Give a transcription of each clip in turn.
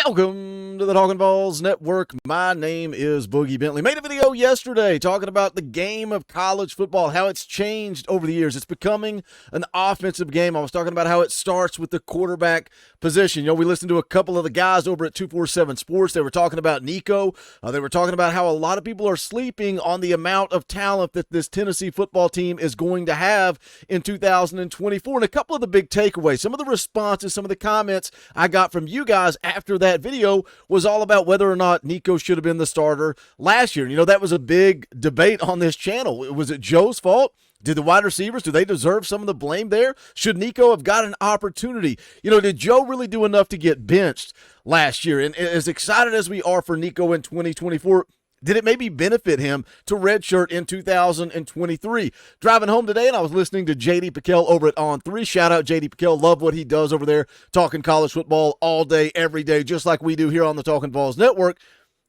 Welcome to the Talkin VAWLS Network. My name is Boogie Bentley. Made a video yesterday talking about the game of college football, how it's changed over the years. It's becoming an offensive game. I was talking about how it starts with the quarterback position. You know, we listened to a couple of the guys over at 247 Sports. They were talking about Nico. They were talking about how a lot of people are sleeping on the amount of talent that this Tennessee football team is going to have in 2024. And a couple of the big takeaways, some of the responses, some of the comments I got from you guys after that video was all about whether or not Nico should have been the starter last year. You know, that was a big debate on this channel. Was it Joe's fault? Did the wide receivers, do they deserve some of the blame there? Should Nico have got an opportunity? You know, did Joe really do enough to get benched last year? And as excited as we are for Nico in 2024, did it maybe benefit him to redshirt in 2023? Driving home today, and I was listening to J.D. Pickell over at On3. Shout out J.D. Pickell. Love what he does over there, talking college football all day, every day, just like we do here on the Talkin VAWLS Network.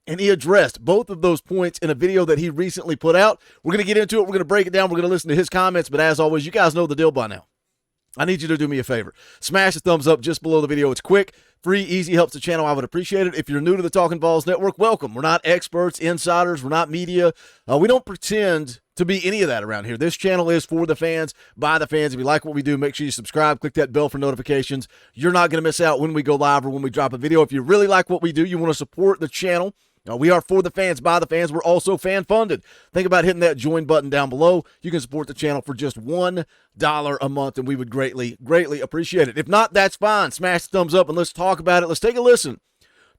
And he addressed both of those points in a video that he recently put out. We're going to get into it. We're going to break it down. We're going to listen to his comments. But as always, you guys know the deal by now. I need you to do me a favor. Smash the thumbs up just below the video. It's quick, free, easy, helps the channel. I would appreciate it. If you're new to the Talkin VAWLS Network, welcome. We're not experts, insiders. We're not media. We don't pretend to be any of that around here. This channel is for the fans, by the fans. If you like what we do, make sure you subscribe. Click that bell for notifications. You're not going to miss out when we go live or when we drop a video. If you really like what we do, you want to support the channel, we are for the fans, by the fans. We're also fan-funded. Think about hitting that join button down below. You can support the channel for just $1 a month, and we would greatly, greatly appreciate it. If not, that's fine. Smash the thumbs up, and let's talk about it. Let's take a listen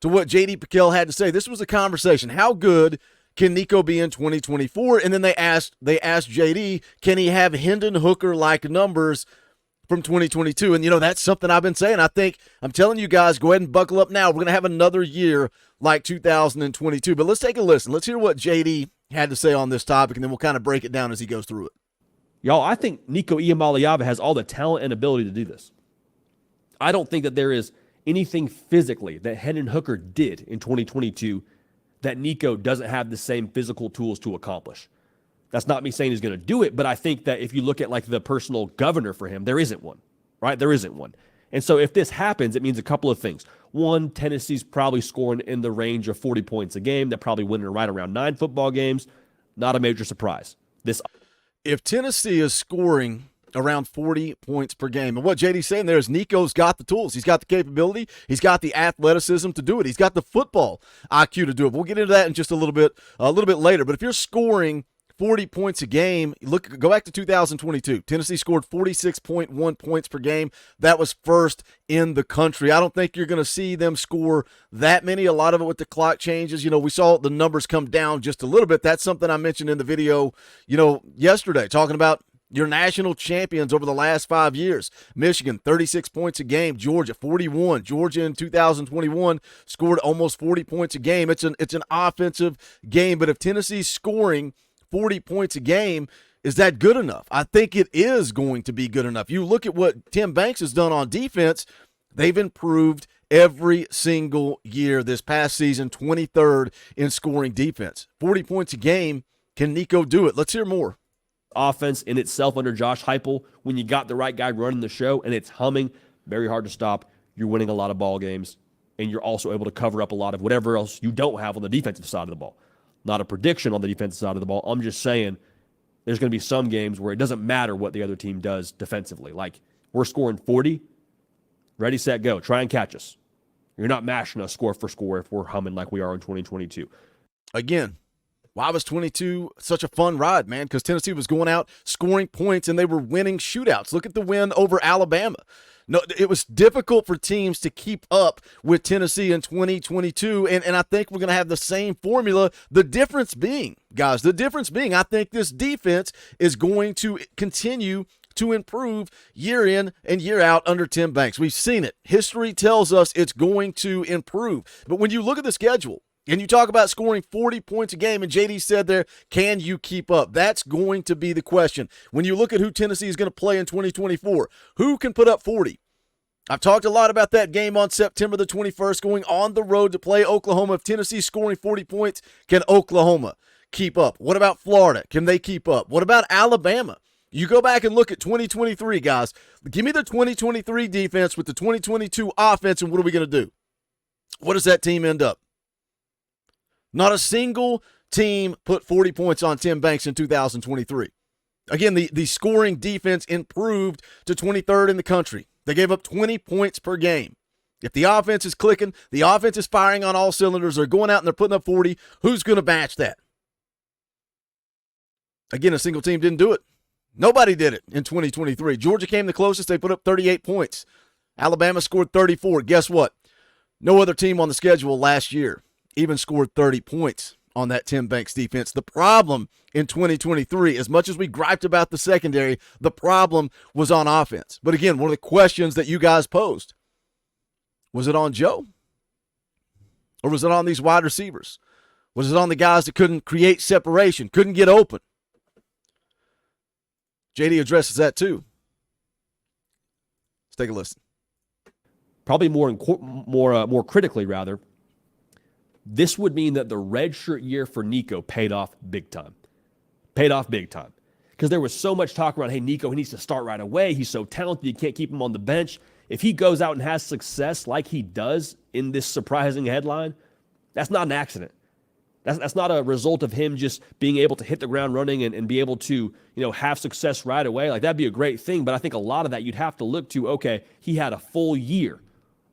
to what J.D. Pickell had to say. This was a conversation. How good can Nico be in 2024? And then they asked J.D., can he have Hendon Hooker-like numbers from 2022? And, you know, that's something I've been saying. I'm telling you guys, go ahead and buckle up now. We're going to have another year like 2022. But let's take a listen. Let's hear what JD had to say on this topic, and then we'll kind of break it down as he goes through it. Y'all, I think Nico Iamaleava has all the talent and ability to do this. I don't think that there is anything physically that Hendon Hooker did in 2022 that Nico doesn't have the same physical tools to accomplish. That's not me saying he's going to do it, but I think that if you look at like the personal governor for him, there isn't one, right? There isn't one. And so if this happens, it means a couple of things. One, Tennessee's probably scoring in the range of 40 points a game. They're probably winning right around 9 football games. Not a major surprise. If Tennessee is scoring around 40 points per game, and what JD's saying there is Nico's got the tools. He's got the capability. He's got the athleticism to do it. He's got the football IQ to do it. We'll get into that in just a little bit later. But if you're scoring 40 points a game, go back to 2022. Tennessee scored 46.1 points per game. That was first in the country. I don't think you're going to see them score that many. A lot of it with the clock changes. You know, we saw the numbers come down just a little bit. That's something I mentioned in the video, yesterday, talking about your national champions over the last 5 years. Michigan, 36 points a game. Georgia, 41. Georgia in 2021 scored almost 40 points a game. It's an offensive game, but if Tennessee's scoring 40 points a game, is that good enough? I think it is going to be good enough. You look at what Tim Banks has done on defense. They've improved every single year this past season, 23rd in scoring defense. 40 points a game. Can Nico do it? Let's hear more. Offense in itself under Josh Heupel, when you got the right guy running the show and it's humming, very hard to stop. You're winning a lot of ball games, and you're also able to cover up a lot of whatever else you don't have on the defensive side of the ball. Not a prediction on the defensive side of the ball. I'm just saying there's going to be some games where it doesn't matter what the other team does defensively. Like, we're scoring 40, ready, set, go. Try and catch us. You're not mashing us score for score if we're humming like we are in 2022. Again, why was 22 such a fun ride, man? Because Tennessee was going out, scoring points, and they were winning shootouts. Look at the win over Alabama. No, it was difficult for teams to keep up with Tennessee in 2022, and I think we're going to have the same formula. The difference being, guys, I think this defense is going to continue to improve year in and year out under Tim Banks. We've seen it. History tells us it's going to improve. But when you look at the schedule, and you talk about scoring 40 points a game, and JD said there, can you keep up? That's going to be the question. When you look at who Tennessee is going to play in 2024, who can put up 40? I've talked a lot about that game on September the 21st, going on the road to play Oklahoma. If Tennessee's scoring 40 points, can Oklahoma keep up? What about Florida? Can they keep up? What about Alabama? You go back and look at 2023, guys. Give me the 2023 defense with the 2022 offense, and what are we going to do? What does that team end up? Not a single team put 40 points on Tim Banks in 2023. Again, the scoring defense improved to 23rd in the country. They gave up 20 points per game. If the offense is clicking, the offense is firing on all cylinders, they're going out and they're putting up 40, who's going to match that? Again, a single team didn't do it. Nobody did it in 2023. Georgia came the closest. They put up 38 points. Alabama scored 34. Guess what? No other team on the schedule last year even scored 30 points on that Tim Banks defense. The problem in 2023, as much as we griped about the secondary, the problem was on offense. But again, one of the questions that you guys posed, was it on Joe? Or was it on these wide receivers? Was it on the guys that couldn't create separation, couldn't get open? JD addresses that too. Let's take a listen. Probably more critically, rather, this would mean that the redshirt year for Nico paid off big time. Paid off big time. Because there was so much talk around, hey, Nico, he needs to start right away. He's so talented, you can't keep him on the bench. If he goes out and has success like he does in this surprising headline, that's not an accident. That's not a result of him just being able to hit the ground running and be able to, have success right away. Like, that'd be a great thing. But I think a lot of that you'd have to look to, okay, he had a full year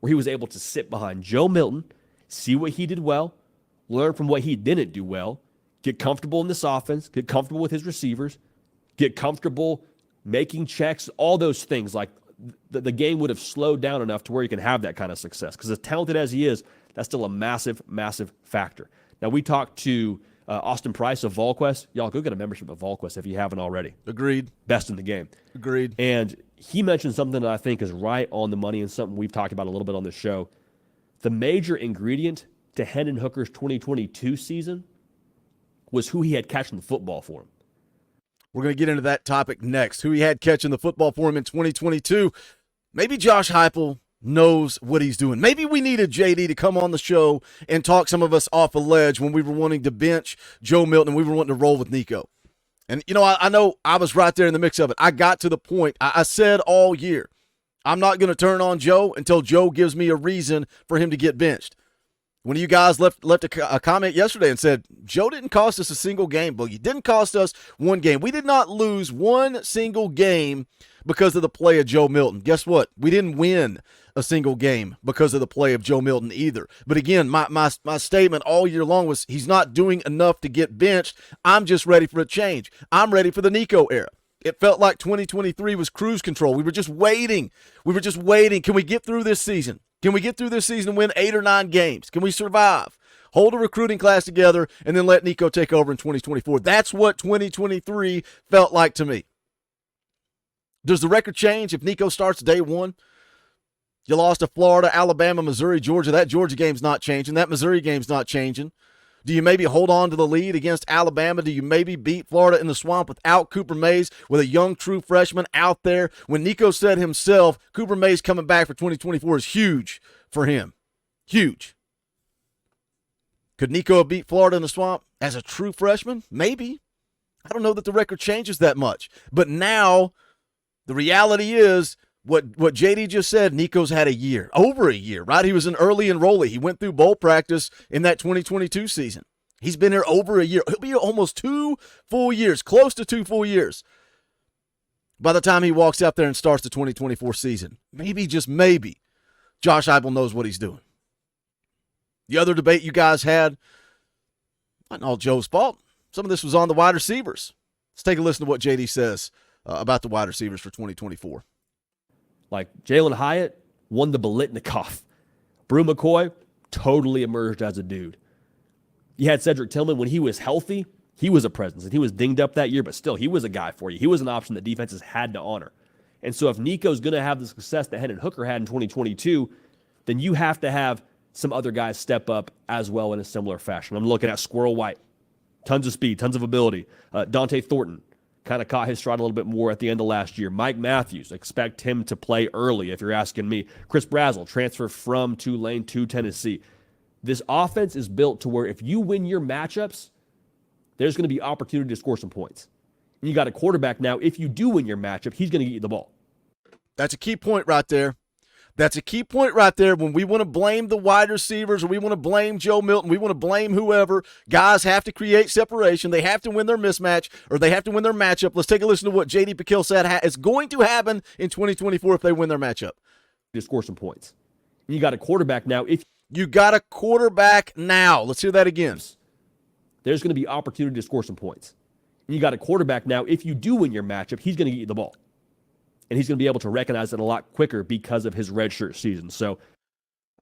where he was able to sit behind Joe Milton, see what he did well, learn from what he didn't do well, get comfortable in this offense, get comfortable with his receivers, get comfortable making checks, all those things. Like, the game would have slowed down enough to where he can have that kind of success. Because as talented as he is, that's still a massive, massive factor. Now, we talked to Austin Price of VolQuest. Y'all, go get a membership of VolQuest if you haven't already. Agreed. Best in the game. Agreed. And he mentioned something that I think is right on the money and something we've talked about a little bit on this show. The major ingredient to Hendon Hooker's 2022 season was who he had catching the football for him. We're going to get into that topic next. Who he had catching the football for him in 2022. Maybe Josh Heupel knows what he's doing. Maybe we needed JD to come on the show and talk some of us off a ledge when we were wanting to bench Joe Milton and we were wanting to roll with Nico. And, I know I was right there in the mix of it. I got to the point. I said all year, I'm not going to turn on Joe until Joe gives me a reason for him to get benched. One of you guys left a comment yesterday and said, Joe didn't cost us a single game, Boogie. Didn't cost us one game. We did not lose one single game because of the play of Joe Milton. Guess what? We didn't win a single game because of the play of Joe Milton either. But again, my statement all year long was he's not doing enough to get benched. I'm just ready for a change. I'm ready for the Nico era. It felt like 2023 was cruise control. We were just waiting. Can we get through this season? Can we get through this season and win 8 or 9 games? Can we survive? Hold a recruiting class together and then let Nico take over in 2024. That's what 2023 felt like to me. Does the record change if Nico starts day one? You lost to Florida, Alabama, Missouri, Georgia. That Georgia game's not changing. That Missouri game's not changing. Do you maybe hold on to the lead against Alabama? Do you maybe beat Florida in the swamp without Cooper Mays, with a young true freshman out there? When Nico said himself, Cooper Mays coming back for 2024 is huge for him. Huge. Could Nico have beat Florida in the swamp as a true freshman? Maybe. I don't know that the record changes that much. But now the reality is what JD just said, Nico's had a year, over a year, right? He was an early enrollee. He went through bowl practice in that 2022 season. He's been here over a year. He'll be here almost 2 full years, close to 2 full years by the time he walks out there and starts the 2024 season. Maybe, just maybe, Josh Heupel knows what he's doing. The other debate you guys had, not all Joe's fault. Some of this was on the wide receivers. Let's take a listen to what JD says about the wide receivers for 2024. Like, Jalen Hyatt won the Biletnikoff. Brew McCoy totally emerged as a dude. You had Cedric Tillman when he was healthy. He was a presence, and he was dinged up that year, but still, he was a guy for you. He was an option that defenses had to honor. And so if Nico's going to have the success that Hendon Hooker had in 2022, then you have to have some other guys step up as well in a similar fashion. I'm looking at Squirrel White. Tons of speed, tons of ability. Dante Thornton kind of caught his stride a little bit more at the end of last year. Mike Matthews, expect him to play early if you're asking me. Chris Brazzell, transfer from Tulane to Tennessee. This offense is built to where if you win your matchups, there's going to be opportunity to score some points. And you got a quarterback now, if you do win your matchup, he's going to get you the ball. That's a key point right there. That's a key point right there. When we want to blame the wide receivers or we want to blame Joe Milton, we want to blame whoever, guys have to create separation. They have to win their mismatch or they have to win their matchup. Let's take a listen to what J.D. Pickell said is going to happen in 2024 if they win their matchup. To score some points. You got a quarterback now. If you got a quarterback now. Let's hear that again. There's going to be opportunity to score some points. You got a quarterback now. If you do win your matchup, he's going to get you the ball. And he's going to be able to recognize it a lot quicker because of his redshirt season. So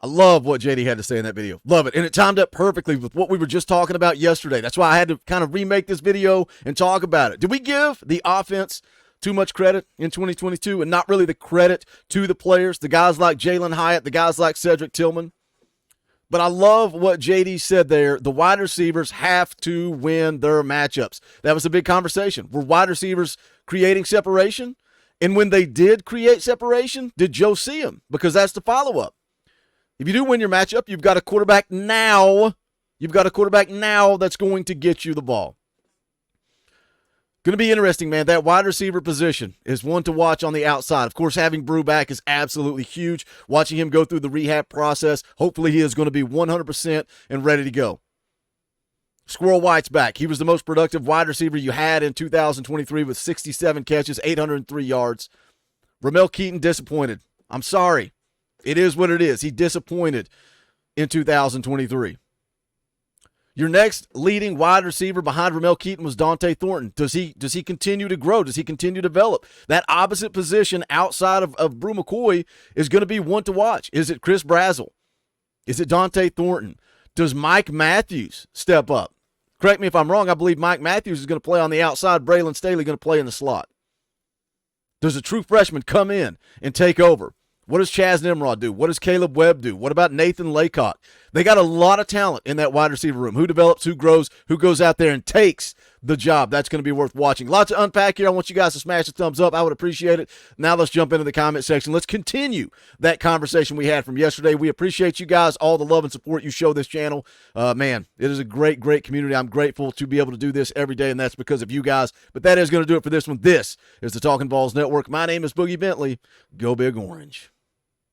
I love what JD had to say in that video. Love it. And it timed up perfectly with what we were just talking about yesterday. That's why I had to kind of remake this video and talk about it. Did we give the offense too much credit in 2022 and not really the credit to the players, the guys like Jalen Hyatt, the guys like Cedric Tillman? But I love what JD said there. The wide receivers have to win their matchups. That was a big conversation. Were wide receivers creating separation? And when they did create separation, did Joe see him? Because that's the follow-up. If you do win your matchup, you've got a quarterback now. You've got a quarterback now that's going to get you the ball. Going to be interesting, man. That wide receiver position is one to watch on the outside. Of course, having Brew back is absolutely huge. Watching him go through the rehab process, hopefully he is going to be 100% and ready to go. Squirrel White's back. He was the most productive wide receiver you had in 2023 with 67 catches, 803 yards. Ramel Keaton disappointed. I'm sorry. It is what it is. He disappointed in 2023. Your next leading wide receiver behind Ramel Keaton was Dante Thornton. Does he continue to grow? Does he continue to develop? That opposite position outside of Brew McCoy is going to be one to watch. Is it Chris Brazzell? Is it Dante Thornton? Does Mike Matthews step up? Correct me if I'm wrong. I believe Mike Matthews is going to play on the outside. Braylon Staley going to play in the slot. Does a true freshman come in and take over? What does Chaz Nimrod do? What does Caleb Webb do? What about Nathan Laycock? They got a lot of talent in that wide receiver room. Who develops, who grows, who goes out there and takes the job. That's going to be worth watching. Lots to unpack here. I want you guys to smash the thumbs up. I would appreciate it. Now let's jump into the comment section. Let's continue that conversation we had from yesterday. We appreciate you guys, all the love and support you show this channel. Man, it is a great, great community. I'm grateful to be able to do this every day, and that's because of you guys. But that is going to do it for this one. This is the Talkin VAWLS Network. My name is Boogie Bentley. Go Big Orange.